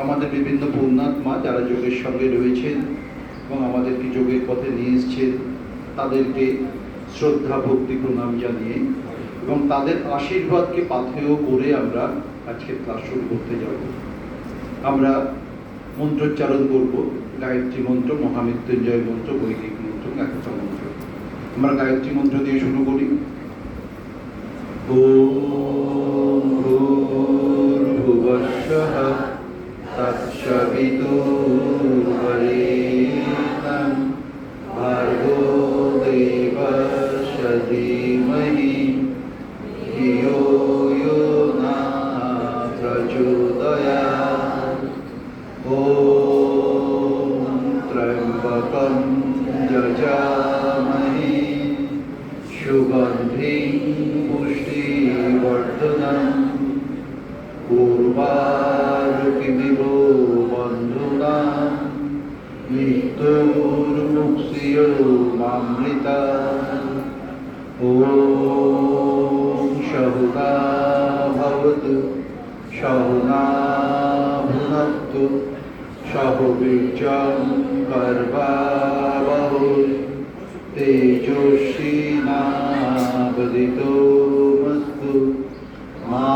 আমাদের বিভিন্ন পুণ্যাত্মা যারা যোগের সঙ্গে রয়েছেন এবং আমাদেরকে যোগের পথে নিয়ে এসছেন, তাদেরকে শ্রদ্ধা ভক্তি প্রণাম জানিয়ে এবং তাদের আশীর্বাদকে পাথেয় করে আমরা আজকে ক্লাস শুরু করতে যাব। আমরা মন্ত্রোচ্চারণ করব, গায়ত্রী মন্ত্র, মহামৃত্যুঞ্জয় মন্ত্র, বৈদিক মন্ত্র, একটা মন্ত্র। আমরা গায়ত্রী মন্ত্র দিয়ে শুরু করি। ওম ভূর্ভুবস্সুঃ তৎসবিতুর্বরেণ্যং ভর্গো দেবস্য ধীমহি ধিয়ো यो नः प्रचोदयात्। ॐ त्र्यम्बकं यजामहे सुगन्धिं पुष्टिवर्धनम् उर्वारुकमिव बन्धुनां मृत्युर्मुक्षीयमामृतात्। ॐ सहुना भवतु सहुना भुनक्तु सह वीर्यं कर्वावहै तेजस्विनावदितोऽस्तु मा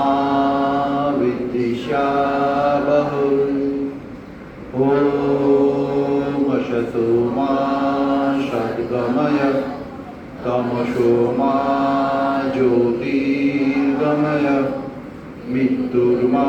विद्विषावहै। ॐ असतो मा सद्गमय तमसो मा ज्योतिर्गमय मृत्युर्मा